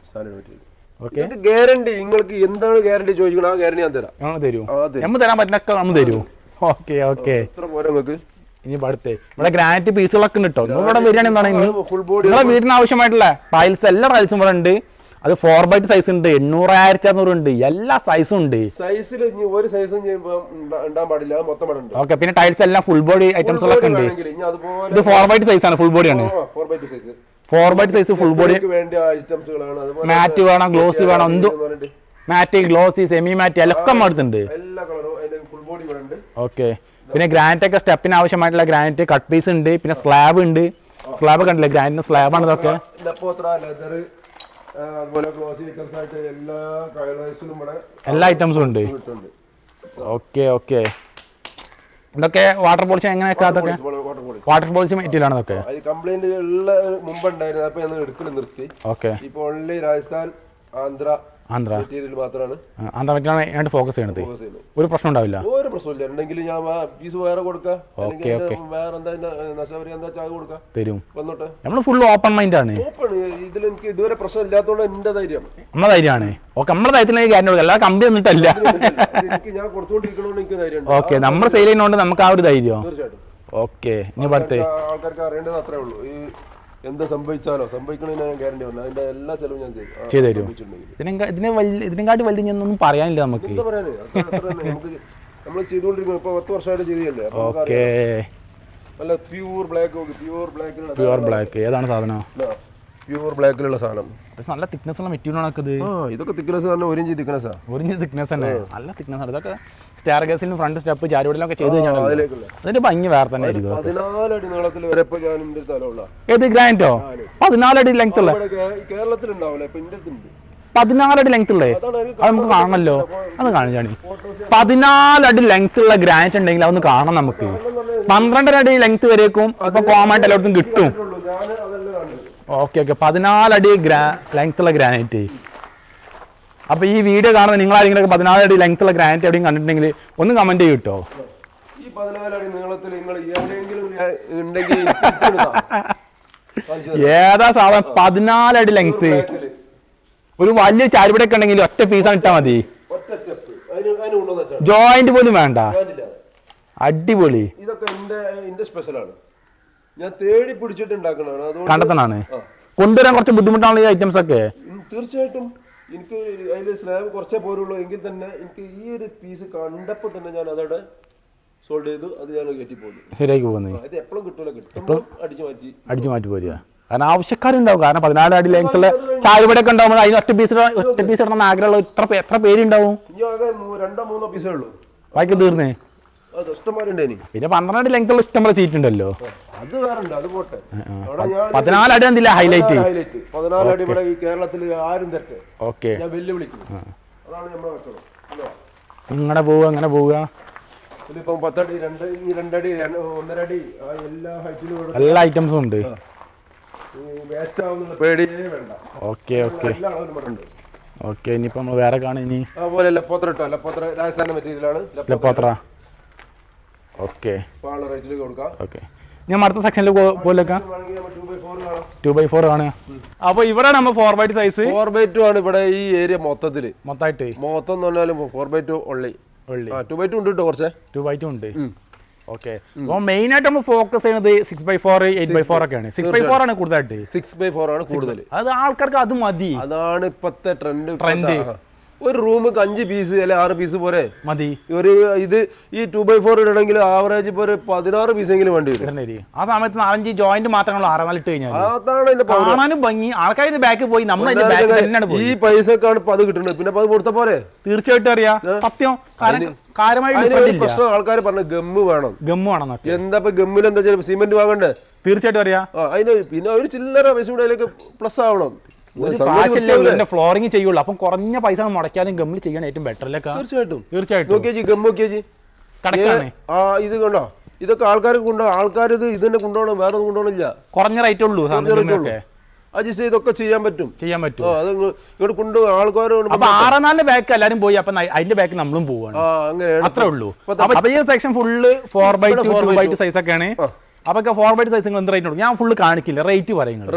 ഓക്കെ. ഗ്യാരണ്ടി നിങ്ങൾക്ക് എന്താണ് ഗ്യാരണ്ടി ചോദിക്കണം, ആ ഗ്യാരണ്ടി ഞാൻ തരാം. തരൂ. നമ്മൾ തരാൻ പറ്റുന്നൊക്കെ നമ്മൾ തരൂ. ഓക്കെ. ഓക്കെ. ഇനി അടുത്ത് ഇവിടെ ഗ്രാനൈറ്റ് പീസുകളൊക്കെ ഉണ്ട് കേട്ടോ. ഇവിടെ വരികയാണെങ്കിൽ എന്താണ് നിങ്ങളെ വീടിന് ആവശ്യമായിട്ടുള്ള ടൈൽസ്, എല്ലാ ടൈൽസും ഇവിടെ ഉണ്ട്. അത് 4x സൈസ് ഉണ്ട്, 800 1600 ഉണ്ട്, എല്ലാ സൈസും ഉണ്ട്. സൈസിൽ ഒരു സൈസും ഉണ്ടാൻ പാടില്ല, മൊത്തം ഉണ്ട്. ഓക്കെ. പിന്നെ ടൈൽസ് എല്ലാം ഫുൾ ബോഡി ഐറ്റംസുകളൊക്കെ ഉണ്ട്. ഇത് 4x സൈസ് ആണ്, ഫുൾ ബോഡി ആണ്. 4x size full body. മാറ്റ് വേണം, ഗ്ലോസി വേണം, എന്തും മാറ്റ്, ഗ്ലോസി, സെമി മാറ്റ് എല്ലാം അടുത്തുണ്ട്. ഓക്കെ. പിന്നെ ഗ്രാനൈറ്റ് ഒക്കെ സ്റ്റെപ്പിന് ആവശ്യമായിട്ടുള്ള ഗ്രാനൈറ്റ് കട്ട് പീസ് ഉണ്ട്. പിന്നെ സ്ലാബ് ഉണ്ട്. സ്ലാബ് കണ്ടില്ലേ? ഗ്രാനൈറ്റിന് സ്ലാബാണ് ഇതൊക്കെ. എല്ലാ ഐറ്റംസും ഉണ്ട്. ഓക്കെ. ഓക്കെ. ഇതൊക്കെ വാട്ടർ പോളിഷ് എങ്ങനെയൊക്കെ? അതൊക്കെ വാട്ടർ പോളിഷ് മെറ്റീരിയൽ ആണ്. ഇതൊക്കെ കംപ്ലൈന്റ് മുമ്പുണ്ടായിരുന്നു, അപ്പൊ ഞാൻ എടുക്കൽ നിർത്തി. ഓക്കെ. ഇപ്പോൾ ഓൺലി രാജസ്ഥാൻ, ആന്ധ്ര മെറ്റീരിയൽ മാത്രമാണ്. ആന്ധ്ര മെറ്റീരിയൽ ഫോക്കസ് ചെയ്യണത്. ഒരു പ്രശ്നം ഉണ്ടാവില്ല. ഒരു പ്രശ്നമില്ല. ഉണ്ടെങ്കിൽ ഞാൻ പീസ് വേറെ കൊടുക്കാം. ഓക്കെ. ഓക്കെ. വേറെ എന്താ ചായ കൊടുക്കാം, തരും. വന്നോട്ടെ. നമ്മൾ ഫുൾ ഓപ്പൺ മൈൻഡ് ആണ്. ഓപ്പൺ. ഇതിൽ എനിക്ക് ഇതുവരെ പ്രശ്നം ഇല്ലാത്തതുകൊണ്ട് എന്റെ ധൈര്യം, നമ്മളെ ധൈര്യമാണ്. ഓക്കെ. നമ്മുടെ ധൈര്യത്തിലേക്ക് കാര്യം കൊടുക്കുക, അല്ലാതെ കമ്പി വന്നിട്ടല്ല. എനിക്ക് ഞാൻ കൊടുത്തുകൊണ്ടിരിക്കണോണ്ട് എനിക്ക് ധൈര്യം. ഓക്കെ. നമ്മൾ സെയിൽ ചെയ്യുന്നതുകൊണ്ട് നമുക്ക് ആ ഒരു ധൈര്യം. തീർച്ചയായിട്ടും. ഓക്കെ. ഇനി അടുത്ത് ആൾക്കാർക്ക് അറിയേണ്ടത് അത്രേ ഉള്ളൂ. ഈ എന്താ സംഭവിക്കണതിന് ഞാൻ ഗ്യാരണ്ടി വന്നു. അതിന്റെ എല്ലാ ചെലവും ഞാൻ ചെയ്തു തരും. ഇതിനെക്കാട്ടി വലുത് ഞാനൊന്നും പറയാനില്ല നമുക്ക്. എന്താ പറയാന്, നമ്മൾ ചെയ്തുകൊണ്ടിരിക്കുന്നത് ഇപ്പൊ 10 വർഷമായിട്ട് ചെയ്തല്ലേ. ഓക്കെ. നല്ല പ്യൂർ ബ്ലാക്ക്. പ്യൂർ ബ്ലാക്ക് ഏതാണ് സാധനം? പ്യൂർ ബ്ലാക്കിലുള്ള സാധനം. നല്ല തിക്നെസ് ഉള്ള മെറ്റീരിയൽ ആണ്. ഇതൊക്കെ തിക്നെസ് തന്നെ 1 ഇഞ്ച് തിക്നെസ്സാ. 1 ഇഞ്ച് തിക്നെസ് തന്നെ. നല്ല തിക്നെസ് ആണ്. ഇതൊക്കെ സ്റ്റാർ ഗേസിലും ഫ്രണ്ട് സ്റ്റെപ്പ് ചാരിവടിലൊക്കെ ചെയ്ത് കഴിഞ്ഞാൽ അതിന്റെ ഭംഗി വേറെ തന്നെ ആയിരിക്കും. 14 അടി നീളത്തിൽ വരെ ഇപ്പൊ ഞാൻ എന്റെ സ്ഥലമുള്ള. ഏത് ഗ്രാനൈറ്റോ? 14 അടി ലെങ്ത് ഉള്ള കേരളത്തിൽ ഉണ്ടാവില്ല, ഇപ്പൊ ഇന്ത്യ 14 അടി ലെങ്ത് ഉള്ളേ. അത് നമുക്ക് കാണണമല്ലോ. അത് കാണിച്ചാണ്. 14 അടി ലെങ്ത് ഉള്ള ഗ്രാനൈറ്റ് ഉണ്ടെങ്കിൽ അതൊന്ന് കാണാം നമുക്ക്. 12 അടി ലെങ്ത് വരേക്കും ഇപ്പൊ കോമായിട്ട് എല്ലായിടത്തും കിട്ടും. ഓക്കെ. ഓക്കെ. 14 അടി ലെങ്ത് ഉള്ള ഗ്രാനൈറ്റ്. അപ്പൊ ഈ വീഡിയോ കാണുന്ന നിങ്ങൾ ആരെങ്കിലും 14 അടി ലെങ്ത് ഉള്ള ഗ്രാനൈറ്റ് എവിടെയും കണ്ടിട്ടുണ്ടെങ്കിൽ ഒന്ന് കമന്റ് ചെയ്യൂട്ടോ. ഈ 14 അടി നീളത്തിൽ നിങ്ങൾ ഉണ്ടെങ്കിൽ ഏതാ സാധനം? 14 അടി ലെങ്ത്. ഒരു വലിയ ചാരിപടൊക്കെ ഉണ്ടെങ്കിൽ ഒറ്റ പീസാണ് ഇട്ടാ മതി. ജോയിന്റ് പോലും വേണ്ട. അടിപൊളി. ഇതൊക്കെ എന്റെ സ്പെഷ്യലാണ്. ഞാൻ തേടി പിടിച്ചിട്ട് ഉണ്ടാക്കണതാണ്. കണ്ടെത്തനാണ്. കൊണ്ടുവരാൻ കുറച്ച് ബുദ്ധിമുട്ടാണ് ഈ ഐറ്റംസ് ഒക്കെ. തീർച്ചയായിട്ടും. എനിക്ക് അതിൽ സ്ലാബ് കുറച്ചേ പോരുള്ളൂ. എങ്കിൽ തന്നെ എനിക്ക് ഈ ഒരു പീസ് കണ്ടപ്പോൾ തന്നെ ഞാൻ അതോടെ സോൾവ് ചെയ്തു. അത് ഞാൻ കയറ്റിപ്പോയി ശരിയാക്കി പോകുന്നത്. ഇത് എപ്പോഴും കിട്ടൂല, കിട്ടുമ്പോൾ അടിച്ചു മാറ്റി പോരുക. കാരണം ആവശ്യക്കാരുണ്ടാവും. കാരണം 14 അടി ലെങ്ത്തുള്ള ചായപടൊക്കെ ഉണ്ടാവുമ്പോൾ അതിന് ഒറ്റ പീസ് ഇടണം ആഗ്രഹമുള്ള എത്ര പേരുണ്ടാവും? ഇനി ആകെ 2-3 പീസേ ഉള്ളൂ. ബാക്കി തീർന്നേ. അത് ഇഷ്ടംമാരുണ്ട് ഇനി. പിന്നെ 12 അടി ലെങ്ത് ഉള്ള ഇഷ്ടംപോലെ സീറ്റ് ഉണ്ടല്ലോ. അത് വേറെ ഉണ്ട്, അത് പോട്ടെ. 14 അടി എന്തില്ല ഹൈലൈറ്റ്. 14 അടി ഇവിടെ ഈ കേരളത്തിൽ ആരും തരട്ടെ. ഓക്കെ, ഞാൻ വെല്ലുവിളിക്കുന്നു. അതാണ് നമ്മളെ കച്ചവടം. ഇങ്ങനെ പോവുക അങ്ങനെ പോവുക. ഇതിപ്പം 10 അടി 2 അടി 1.5 അടി എല്ലാ ഹൈറ്റിലും എല്ലാ ഐറ്റംസും ഉണ്ട്. വേസ്റ്റ് ആവുന്ന പേടിയേ വേണ്ട. ഓക്കെ ഓക്കെ എല്ലാ അളവിലും ഇവിടെ ഉണ്ട്. ഓക്കെ, ഇനിയിപ്പോൾ നമ്മൾ വേറെ കാണും. ഇനി അതുപോലെ ലപ്പോത്ര ഇട്ടോ, ലപ്പോത്ര രാജസ്ഥാന്റെ മെറ്റീരിയലാണ്. ലപ്പോത്ര. ഓക്കെ റേറ്റിൽ കൊടുക്കാം. ഓക്കെ, ഞാൻ അടുത്ത സെക്ഷനിൽ പോലേക്കാം. 2x4 കാണുക. അപ്പൊ ഇവിടെ നമ്മൾ 4x2 സൈസ് 4x2 ആണ് ഇവിടെ ഈ ഏരിയ മൊത്തത്തില്. മൊത്തമായിട്ട് മൊത്തം എന്ന് പറഞ്ഞാലും 4x2 ഉള്ളി. 2x2 ഉണ്ട് കേട്ടോ, കുറച്ച് 2x2 ഉണ്ട്. ഓക്കെ, അപ്പൊ മെയിൻ ആയിട്ട് നമ്മൾ ഫോക്കസ് ചെയ്യുന്നത് 6x4 8x4 ഒക്കെയാണ്. 6x4 ആണ് കൂടുതലായിട്ട്. 6x4 ആണ് കൂടുതൽ. അത് ആൾക്കാർക്ക് അത് മതി, അതാണ് ഇപ്പത്തെ ട്രെൻഡ്. ഒരു റൂമിക്ക് 5 പീസ് അല്ലെ 6 പീസ് പോരെ മതി. ഒരു ഇത് ഈ 2x4 ഇടണമെങ്കിൽ ആവറേജ് ഇപ്പൊ ഒരു 16 പീസെങ്കിലും വേണ്ടി വരും. ആ സമയത്ത് 4-5 ജോയിന്റ് മാത്രമേ 6-4 ഇട്ട് കഴിഞ്ഞാൽ അതാണ് കാണാനും ഭംഗി. ആൾക്കാർ ബാക്ക് പോയി നമ്മൾ ഈ പൈസക്കാണ് ഇപ്പൊ അത് കിട്ടുന്നത്. പിന്നെ അത് കൊടുത്ത പോരെ. തീർച്ചയായിട്ടും അറിയാം, സത്യം. പ്രശ്നം ആൾക്കാർ പറഞ്ഞു ഗമ്മ് വേണം, ഗമ്മ് വേണം. എന്താ ഗമ്മിൽ എന്താ സിമെന്റ് വാങ്ങണ്ടേ? തീർച്ചയായിട്ടും അറിയാം. അതിന് പിന്നെ ഒരു ചില്ലറ പൈസ കൂടെ അതിലേക്ക് പ്ലസ് ആവണം. ഫ്ലോറിംഗ് ചെയ്യുള്ളൂ. അപ്പം കുറഞ്ഞ പൈസ മുടക്കാനും ഗമ്മിൽ ചെയ്യാൻ ഏറ്റവും ബെറ്റർ അല്ലേ? തീർച്ചയായിട്ടും തീർച്ചയായിട്ടും. ഇത് കണ്ടോ, ഇതൊക്കെ ആൾക്കാർക്ക് കൊണ്ടുപോകും. ആൾക്കാർ ഇത് തന്നെ കൊണ്ടുപോകണം, വേറെ ഒന്നും കൊണ്ടുപോകണില്ല. കുറഞ്ഞ റേറ്റ് ഉള്ളൂ. അഡ്ജസ്റ്റ് ചെയ്തൊക്കെ ചെയ്യാൻ പറ്റും. അത് ഇങ്ങോട്ട് കൊണ്ടുപോകും ആൾക്കാർ. 6-4 ബാക്ക് എല്ലാരും പോയി, അപ്പൊ അതിന്റെ ബാക്ക് നമ്മളും പോവാണ്. അങ്ങനെയാണ്, അത്രേ ഉള്ളൂ. അപ്പൊ ഈ section full 4x2 2x2 size ഒക്കെയാണ്. അപ്പൊ 4x2 സൈസ് എന്ത് റേറ്റ് കൊടുക്കും? ഞാൻ ഫുള്ള് കാണിക്കില്ല, റേറ്റ് പറയുന്നത്.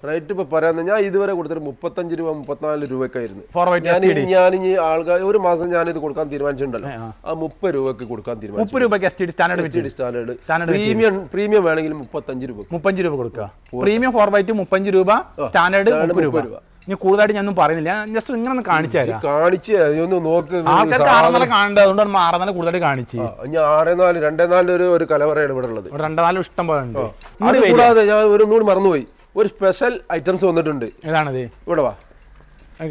റേറ്റ് ഇപ്പൊ പറയാന്ന് ഞാൻ ഇതുവരെ കൊടുത്തിട്ട് 35 രൂപ 34 രൂപക്കായിരുന്നു. ഞാൻ ഇനി ആൾക്കാർ ഒരു മാസം ഞാൻ ഇത് കൊടുക്കാൻ തീരുമാനിച്ചിട്ടുണ്ടല്ലോ, ആ 30 രൂപക്ക് കൊടുക്കാൻ തീരുമാനിച്ചു. 30 രൂപ സ്റ്റാൻഡേർഡ്. പ്രീമിയം വേണമെങ്കിൽ 35 രൂപ 35 രൂപ കൊടുക്കുക. പ്രീമിയം 4x2 35 രൂപ, സ്റ്റാൻഡേർഡ് 30 രൂപ. ഇനി കൂടുതലായിട്ട് ഞാനൊന്നും പറയുന്നില്ല, ജസ്റ്റ് ഇങ്ങനെ ഒന്ന് കാണിച്ചു തരാം. നോക്ക്, ആൾക്കാർക്ക് 6-4 കാണേണ്ടത്, അതുകൊണ്ട് 6-4 കൂടുതലായിട്ട് കാണിച്ചു. 6-4 2-4 ഒരു കലവറയാണ് ഇവിടെ ഉള്ളത്. 2-4 ഇഷ്ടം പോലെ ഉണ്ട്. കൂടാതെ ഞാൻ ഒരു ഒന്നുകൂടി മറന്നുപോയി, ഒരു സ്പെഷ്യൽ ഐറ്റംസ് വന്നിട്ടുണ്ട്. ഏതാണത്? ഇവിടെ വാ,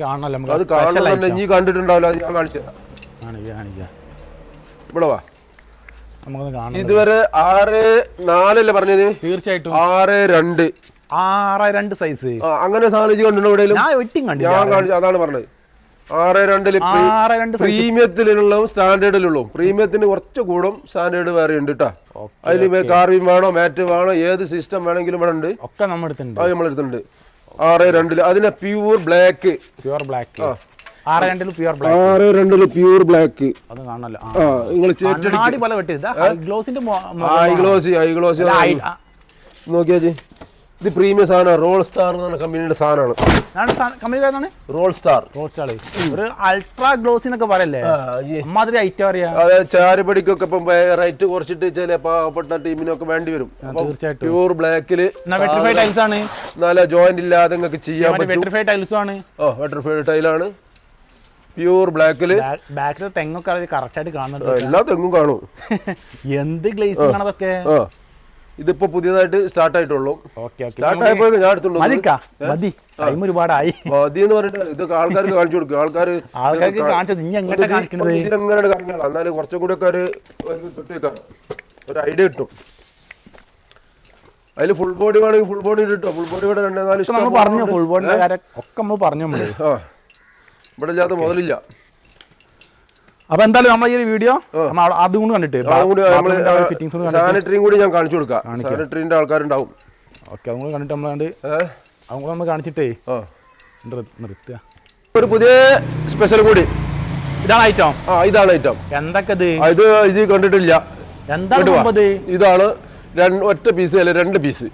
കാണണല്ലോ. അത് കാണുന്നുണ്ട്, നീ കണ്ടിട്ടുണ്ടാവില്ല, ഞാൻ കാണിച്ചു തരാം. ഇവിടെ വാ, നമുക്കൊന്ന് കാണാം. ഇതുവരെ 6-4 അല്ലേ പറഞ്ഞത്? തീർച്ചയായിട്ടും 6-2 6-2 സൈസ് അങ്ങനെ സാധനം കണ്ടിട്ടുണ്ടോ? ഞാൻ കാണിച്ചു, അതാണ് പറഞ്ഞത്. 6-2 പ്രീമിയത്തിലുള്ള സ്റ്റാൻഡേർഡിലുള്ളൂ. പ്രീമിയത്തിന് കുറച്ച് കൂടും, സ്റ്റാൻഡേർഡ് വേറെ ഉണ്ട് കേട്ടോ. അതിൽ കാർവിംഗ് വേണോ മാറ്റ് വേണോ ഏത് സിസ്റ്റം വേണമെങ്കിലും ഇവിടെ ഉണ്ട്, ഒക്കെ നമ്മളെടുത്തുണ്ട്. 6-2 അതിന് പ്യൂർ ബ്ലാക്ക്. 6-2 pure black. അത് കാണണല്ലോ. നോക്കിയാ ഇത് പ്രീമിയം സാധനമാണ്. റോൾ സ്റ്റാർ എന്ന കമ്പനിയുടെ സാധനമാണ്. റോൾ സ്റ്റാർ ഒരു അൾട്രാ ഗ്ലോസി എന്നൊക്കെ പറയല്ലേ, അമ്മാതിരി ഐറ്റം അറിയാം. അതായത് ചാരുപടിക്കൊക്കെ ഇപ്പം റേറ്റ് കുറച്ചിട്ട് ചില പാവപ്പെട്ട ടീമിനൊക്കെ വേണ്ടി വരും. പ്യൂർ ബ്ലാക്കില് ടൈൽസ് ആണ്, നല്ല ജോയിന്റ് ഇല്ലാതെ നിങ്ങൾക്ക് ചെയ്യാൻ പറ്റും. ടൈൽസും ആണ്. വെട്രിഫൈഡ് ടൈലാണ്, പ്യൂർ ബ്ലാക്കില്. ബാക്കിൽ തെങ്ങൊക്കെ കറക്റ്റ് ആയിട്ട് കാണുന്നുണ്ട്, എല്ലാ തെങ്ങും കാണും. എന്ത് ഗ്ലേസിംഗ് ആണ് അതൊക്കെ. ഇതിപ്പോ പുതിയതായിട്ട് സ്റ്റാർട്ട് ആയിട്ടുള്ളൂ. ഒരുപാടായി മതി എന്ന് പറഞ്ഞിട്ട് ഇതൊക്കെ ആൾക്കാർക്ക് കാണിച്ചു കൊടുക്കും. ആൾക്കാർക്ക് എന്നാലും കുറച്ചും കൂടി ഒക്കെ ഒരു ഐഡിയ കിട്ടും. അതിൽ ഫുൾ ബോഡി വേണമെങ്കിൽ ഫുൾ ബോഡി കിട്ടും. ഫുൾ ബോഡി ഇവിടെ 2-4 പറഞ്ഞു. ഫുൾ ബോഡിന്റെ കാര്യം ഒക്കെ നമ്മൾ പറഞ്ഞു. ഇവിടെ ഇല്ലാത്ത മുതലില്ല. അപ്പൊ എന്തായാലും നമ്മൾ ഈ ഒരു വീഡിയോ അതും കൂടി കണ്ടിട്ട് സാനിറ്ററിയും കൂടി ഞാൻ കാണിച്ചു കൊടുക്കാം. സാനിറ്ററിന്റെ ആൾക്കാരുണ്ടാവും. ഓക്കെ, അതും കൂടി കണ്ടിട്ട് നമ്മൾ കാണിച്ചിട്ടേ നിർത്തുക. ഒരു പുതിയ സ്പെഷ്യൽ കൂടി ഇതാണ് ഐറ്റം. ഇതാണ് ഐറ്റം. എന്തൊക്കെ ഇത് കണ്ടിട്ടില്ല. എന്താണ് ഇതാണ് ഒറ്റ പീസ് അല്ലെ 2 പീസ്.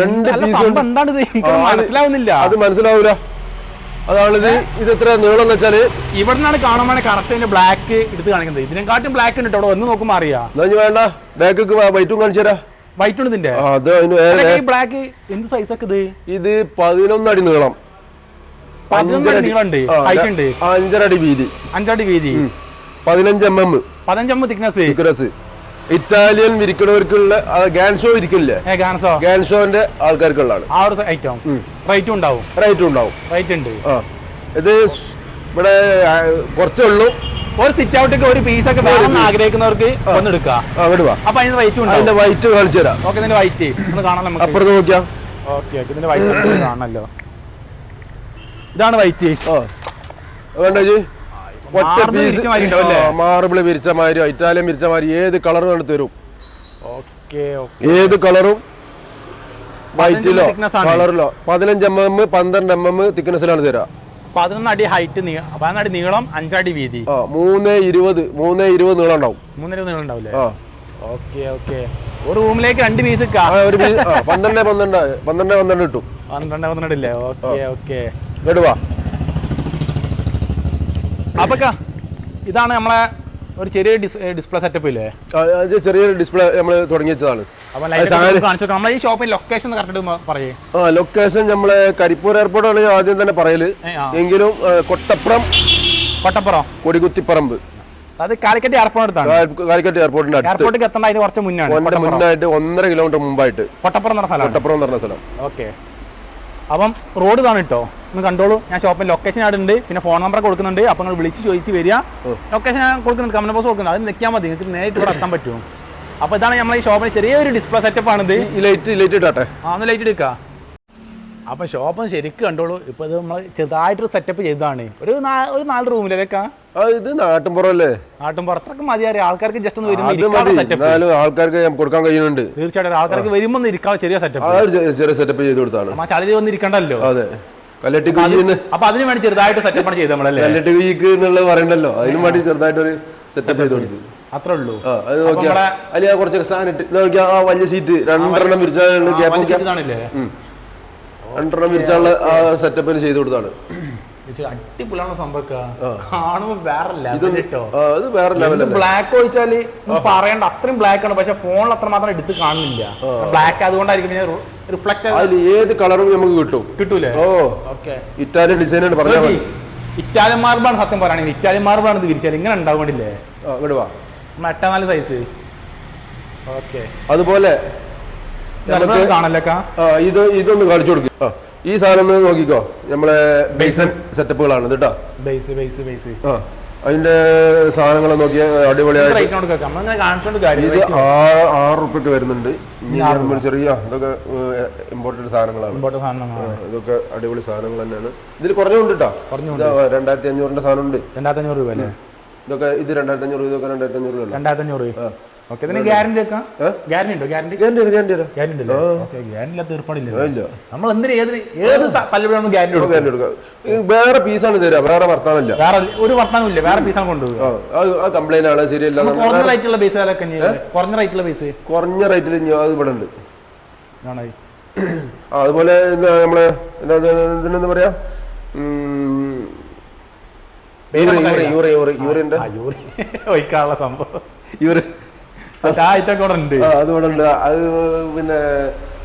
2 പീസ് എന്താണിത് മനസ്സിലാവുന്നില്ല. അത് മനസ്സിലാവൂല. അതാണിത്. ഇത് എത്ര നീളം എന്ന് വെച്ചാല് ഇവിടെ നിന്നാണ് കാണുമ്പോൾ കറക്റ്റ് ബ്ലാക്ക് എടുത്ത് കാണിക്കുന്നത്. ഇതിനെക്കാട്ടും ബ്ലാക്ക് ഉണ്ട് ഇവിടെ വന്ന് നോക്കുമ്പോ അറിയാം. വേണ്ട, ബാക്ക് വൈറ്റും കാണിച്ചു തരാം. വൈറ്റ് ഉണ്ട് ഇതിന്റെ. ബ്ലാക്ക് എന്ത് സൈസ് ഒക്കെ ഇത്? 11 അടി നീളം, 5 അടി വീതി, 5 അടി വീതി, 15 mm തിക്നെസ്. ഇറ്റാലിയൻ വിരിക്കണവർക്കുള്ള ഗാൻസോ വിരിക്കില്ലേ, ഗാൻസോന്റെ ആൾക്കാർക്കുള്ളതാണ് ആ ഒരു ഐറ്റം. റേറ്റും ഉണ്ടാവും. റേറ്റ് ഉണ്ട്. ഇത് ഇവിടെ കുറച്ചേ ഉള്ളൂ. ഒരു സിറ്റ് ഔട്ടൊക്കെ ഒരു പീസൊക്കെ വേണമെന്ന് ആഗ്രഹിക്കുന്നവർക്ക് ഒന്ന് എടുക്കാം. അപ്പൊ അതിന് റേറ്റ് ഉണ്ട്. അതിന്റെ വൈറ്റ് കാണിച്ചു തരാം. ഓക്കെ, ഇതിന്റെ വൈറ്റ് ഒന്ന് കാണാം നമുക്ക്. അപ്പുറത്ത് നോക്കിയാ. ഓക്കെ ഓക്കെ, ഇതിന്റെ വൈറ്റ് കാണണല്ലോ. ഇതാണ് വൈറ്റ്. മാർബിള് വിരിച്ച മാതിരി ഇറ്റാലിയൻ വിരിച്ച മാതിരി ഏത് കളറും എടുത്ത് തരും. ഓക്കെ, ഏത് കളറും വൈറ്റിലോ കളറിലോ 15 mm 12 mm തിക്നെസ്സിലാണ് തരാം. 11 അടി ഹൈറ്റ്, 11 അടി നീളം, 5 അടി വീതി. 320 നീളം ഉണ്ടാവും. 320 നീളം ഉണ്ടാവില്ലേ? Okay okay. ഒരു റൂമിലേക്ക് 2 പീസ് 12 കിട്ടും. 12 ഇല്ലേ? Okay okay. എടുവാ. അപ്പൊ ഇതാണ് നമ്മളെ ഒരു ചെറിയ ഡിസ്പ്ലേ സെറ്റപ്പ് ഇല്ലേ? ചെറിയൊരു ഡിസ്പ്ലേ നമ്മൾ തുടങ്ങി വെച്ചതാണ്. നമ്മളെ ഈ ഷോപ്പിൽ ലൊക്കേഷൻ കറക്റ്റ് പറയേ. ലൊക്കേഷൻ നമ്മളെ കരിപ്പൂർ എയർപോർട്ടാണ് ആദ്യം തന്നെ പറയല്. എങ്കിലും കൊട്ടപ്പുറം കൊടികുത്തിപ്പറമ്പ്, അത് കാലിക്കറ്റ് എയർപോർട്ട്, കാലിക്കറ്റ് എയർപോർട്ടിന്റെ എയർപോർട്ടിലേക്ക് എത്തേണ്ട അതിന് കുറച്ച് മുന്നായിട്ട് 1.5 കിലോമീറ്റർ മുമ്പായിട്ട് കൊട്ടപ്പുറം എന്ന് പറഞ്ഞ സ്ഥലം. ഓക്കെ, അപ്പം റോഡ് ഇതാണ് കേട്ടോ, ഒന്ന് കണ്ടോളൂ. ഞാൻ ഷോപ്പിൽ ലൊക്കേഷൻ അവിടെ ഉണ്ട്, പിന്നെ ഫോൺ നമ്പർ കൊടുക്കുന്നുണ്ട്. അപ്പൊ നിങ്ങൾ വിളിച്ച് ചോദിച്ച് വരിക. ലൊക്കേഷൻ ഞാൻ കൊടുക്കുന്നുണ്ട്, കമന്റ് ബോക്സ് കൊടുക്കുന്നുണ്ട്, അത് നിൽക്കാൻ മതി, നിങ്ങൾക്ക് നേരിട്ട് ഇവിടെ എത്താൻ പറ്റും. അപ്പൊ ഇതാണ് നമ്മൾ ഈ ഷോപ്പിൽ ചെറിയൊരു ഡിസ്പ്ലേ സെറ്റപ്പ് ആണിത്. ലൈറ്റ് ഇട്ടാട്ടെ. ഒന്ന് ലൈറ്റ് എടുക്കാം. അപ്പൊ ഷോപ്പ് ശരിക്കും കണ്ടോളൂ. ഇപ്പൊ ഇത് നമ്മൾ ചെറുതായിട്ടൊരു സെറ്റപ്പ് ചെയ്തതാണ്. ഒരു 4 റൂമിലേക്കാ. ഇത് നാട്ടിൻപുറല്ലേ? നാട്ടിൻപുറത്തൊക്കെ മതിയാറിയ ആൾക്കാർക്ക് ജസ്റ്റ് ഒന്ന് വരുമ്പോൾ ആൾക്കാർക്ക് കൊടുക്കാൻ കഴിയുന്നുണ്ട്. തീർച്ചയായിട്ടും ആൾക്കാർക്ക് വരുമ്പോൾ ഇരിക്കാൻ ചെറിയ സെറ്റപ്പ് ചെയ്ത് കൊടുത്താണ്. ചളി വന്ന് ഇരിക്കണ്ടല്ലോ. അതെ, അപ്പൊ അതിന് വേണ്ടി ചെറുതായിട്ട് സെറ്റപ്പ് ചെയ്ത് നമ്മളല്ലേ എന്നുള്ളത് പറയണ്ടല്ലോ, അതിന് വേണ്ടി ചെറുതായിട്ടൊരു സെറ്റപ്പ് ചെയ്ത് കൊടുത്തു. അത്രേ ഉള്ളൂ. അത് നോക്കിയാ അല്ലെങ്കിൽ കുറച്ച് സാധനം ഇട്ട് നോക്കിയാ ആ വലിയ സീറ്റ് 2 വിരിച്ചാൽ 2 വിരിച്ചാലുള്ള ആ സെറ്റപ്പിന് ചെയ്ത് കൊടുത്താണ്. അടിപൊളിയാണ് സംഭവം. കാണുമ്പോ വേറെ ബ്ലാക്ക് ഒഴിച്ചാല് പറയണ്ട, അത്രയും ബ്ലാക്ക് ആണ്. പക്ഷെ ഫോണിൽ അത്ര മാത്രം എടുത്ത് കാണുന്നില്ല. ബ്ലാക്ക് അതുകൊണ്ടായിരിക്കും റിഫ്ലക്ട്. ഏത് കളറും നമുക്ക് കിട്ടൂലേ? ഇറ്റാലിയൻ ഡിസൈനാണ് പറഞ്ഞത്. ഇറ്റാലിയൻ മാർബിളാണ് സത്യം പറയുകയാണെങ്കിൽ. ഇറ്റാലിയൻ മാർബിളാണ് ഇത് വിരിച്ചാൽ ഇങ്ങനെ ഉണ്ടാവേണ്ടില്ലേ? 8 സൈസ്. ഓക്കെ, അതുപോലെ കാണല്ലേക്കാ. ഇതൊന്ന് കാണിച്ചു കൊടുക്കും. ഈ സാധനം നോക്കിക്കോ, നമ്മളെ ബേസൻ സെറ്റപ്പുകളാണ് കേട്ടോ. അതിന്റെ സാധനങ്ങൾ നോക്കിയാൽ അടിപൊളിയായിട്ട് ഇത് 6 റുപ്യക്ക് വരുന്നുണ്ട്. ചെറിയ ഇതൊക്കെ ഇമ്പോർട്ടന്റ് സാധനങ്ങളാണ്. ഇതൊക്കെ അടിപൊളി സാധനങ്ങൾ തന്നെയാണ്. ഇതിൽ കുറഞ്ഞുണ്ട് കേട്ടോ. 2500 സാധനം ഉണ്ട്. 2500 രൂപ. ഇതൊക്കെ ഇത് 2500, ഇതൊക്കെ 2500 രൂപ. ഗ്യാരണ്ടി ഉണ്ടോ? നമ്മൾ വേറെ പീസാണ് തരാ, വേറെ വർത്താനല്ല. വേറെ ഒരു വർത്താനമില്ല, വേറെ പീസാണ് കൊണ്ടുപോകുക. കംപ്ലൈന്റ് ആണ്, ശരിയല്ല. കുറഞ്ഞ റേറ്റുള്ള പീസ് കുറഞ്ഞ റേറ്റുള്ള പീസ് കുറഞ്ഞ റേറ്റിൽ അത് ഇവിടെ ഉണ്ട്. അതുപോലെ നമ്മള് എന്താ പറയാ, ഒഴിക്കാനുള്ള സംഭവം അതുകൊണ്ട് ഉണ്ട്. അത് പിന്നെ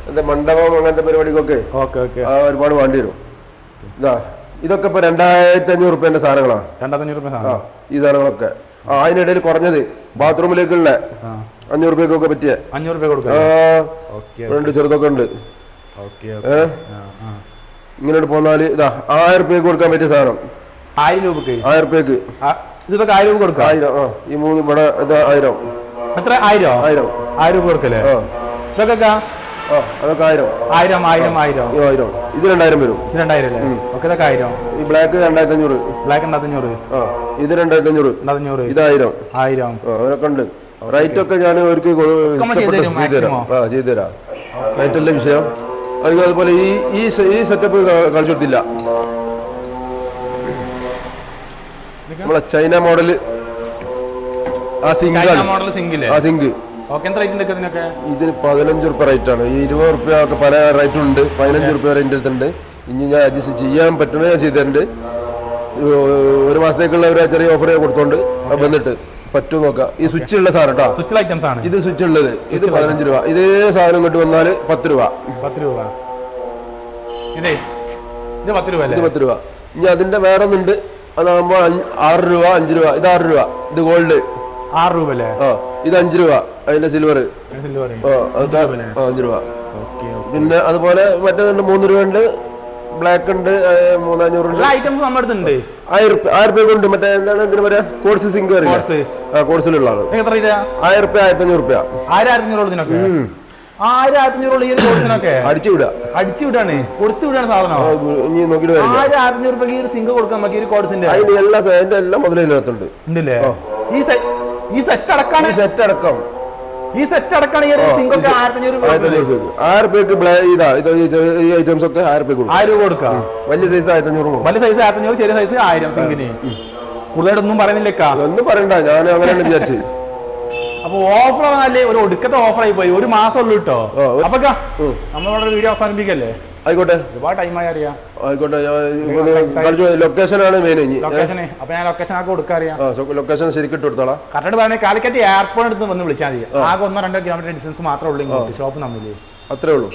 എന്താ മണ്ഡപം അങ്ങനത്തെ പരിപാടിക്കൊക്കെ ഒരുപാട് വേണ്ടി വരും. ഇതൊക്കെ ഇപ്പൊ 2500 റുപ്യന്റെ സാധനങ്ങളാണ്. 2500 രൂപ ഈ സാധനങ്ങളൊക്കെ. അതിനിടയിൽ കുറഞ്ഞത് ബാത്റൂമിലേക്കുള്ള 500 രൂപയ്ക്കൊക്കെ പറ്റിയ 500 രൂപ കൊടുക്കാം. ചെറുതൊക്കെ ഉണ്ട്. ഇങ്ങനെ പോന്നാല് 1000 രൂപയ്ക്ക് കൊടുക്കാൻ പറ്റിയ സാധനം. 1000 രൂപക്ക് 1000 രൂപയ്ക്ക് ഇതൊക്കെ 1000 രൂപ കൊടുക്കാം. 1000. ഈ 3 ഇവിടെ 1000. എത്ര? 1000 രൂപ കൊടുക്കല്ലേ? ഇതൊക്കെ അതൊക്കെ 1000. ഇത് 2000 വരും. 2000 അല്ലേ? ഓക്കെ, ഇതൊക്കെ 1000. ഈ ബ്ലാക്ക് 2500. ബ്ലാക്ക് 2500. ഇത് 2500. ഇത് 1000. അവരൊക്കെ ഉണ്ട്. റേറ്റ് ഒക്കെ ഞാൻ അവർക്ക് ചെയ്തുതരാം. റേറ്റ് അല്ലേ വിഷയം. അതുപോലെ ഈ സെറ്റപ്പ് കളിച്ചു കൊടുത്തില്ല. നമ്മളെ ചൈന മോഡല് സിങ്ക് ഇതിന് 15 രൂപ റേറ്റ് ആണ്. 20 രൂപ ഒക്കെ പല റേറ്റും ഉണ്ട്. 15 രൂപ വരെ എൻ്റെ അടുത്തുണ്ട്. ഇനി ഞാൻ അഡ്ജസ്റ്റ് ചെയ്യാൻ പറ്റുന്ന ഞാൻ ചെയ്തിട്ടുണ്ട്. 1 മാസത്തേക്കുള്ള ഒരു ചെറിയ ഓഫർ കൊടുത്തോണ്ട് വന്നിട്ട് പറ്റും നോക്കാം. ഈ സ്വിച്ച് ഉള്ള സാധനം കേട്ടോ. ഇത് സ്വിച്ച് ഉള്ളത്. ഇത് 15 രൂപ. ഇതേ സാധനം ഇങ്ങോട്ട് വന്നാല് 10 രൂപ. ഇത് 10 രൂപ. ഇനി അതിന്റെ വേറെ ഒന്നുണ്ട്. അതാകുമ്പോ 6 രൂപ, 5 രൂപ. ഇത് 6 രൂപ. ഇത് ഗോൾഡ് 6 രൂപ അല്ലേ? ഇത് 5 രൂപ. അതിന്റെ സിൽവർ 5 രൂപ. പിന്നെ അതുപോലെ മറ്റേതുണ്ട് 3 രൂപ ഉണ്ട്, ബ്ലാക്ക് ഉണ്ട് 3500 ഉണ്ട്. എല്ലാ ഐറ്റംസും നമ്മുടെ അടുത്തുണ്ട്. 1000 രൂപ ഉണ്ട്. മറ്റേ എന്താണ് ഇതിന് പറയാ കോഴ്സ് സിങ്ക് കോഴ്സിലുള്ള ആള് എത്ര രൂപ? 1000 രൂപ 1500 രൂപ 1500 ഇതിനൊക്കെ 1500 ഈ ഒരു കോഴ്സിനൊക്കെ അടിച്ചു വിടാണ് കൊടുത്തു വിടാണ് സാധനം. ഇനി നോക്കിട്ട് 1500 രൂപയ്ക്ക് ഈ ഒരു സിങ്ക് കൊടുക്കാൻ നമുക്ക് ഈ ഒരു കോഴ്സിന്റെ അതിന്റെ എല്ലാം മുതലിനകത്തുണ്ട്. ഉണ്ടല്ലേ? ഈ സെറ്റ് അടക്കാണ് ഈ സെറ്റ് അടക്കം ഈ ഒരു സിങ്ക് ഒക്കെ 1500 രൂപ 1000 രൂപയ്ക്ക് ഈ ഐറ്റംസ് ഒക്കെ 1000 രൂപ 1000 രൂപ കൊടുക്കാം. വലിയ സൈസ് 1500, വലിയ സൈസ് 1500, ചെറിയ സൈസ് 1000 സിങ്കിന്. കൂടുതലായിട്ടൊന്നും പറയുന്നില്ലേക്കാ, ഒന്നും പറയണ്ട, ഞാൻ അങ്ങനെയാണ് വിചാരിച്ചു. അപ്പൊ ഓഫർ ആണല്ലേ, ഒരു ഒടുക്കത്തെ ഓഫർ ആയി പോയി. ഒരു മാസം ഉള്ളു കേട്ടോ. അപ്പൊ നമ്മളിവിടെ വീഡിയോ അവസാനിപ്പിക്കല്ലേ? ആയിക്കോട്ടെ, ഒരുപാട് ടൈമായി അറിയാം. ആയിക്കോട്ടെ. ലൊക്കേഷൻ ആണ് മെയിൻ. ലൊക്കേഷന് അപ്പൊ ഞാൻ ലൊക്കേഷൻ ആക്കി കൊടുക്കാറിയാം. ലൊക്കേഷൻ ശരിക്കും ഇട്ട് കൊടുത്തോളാം. കറക്റ്റ് പറഞ്ഞാൽ കാലിക്കറ്റ് എയർപോർട്ട് അടുത്ത് വന്ന് വിളിച്ചാൽ മതി. ആകെ 1-2 കിലോമീറ്റർ ഡിസ്റ്റൻസ് മാത്രമേ ഉള്ളൂ ഷോപ്പ് തമ്മില്. അത്രേ ഉള്ളൂ.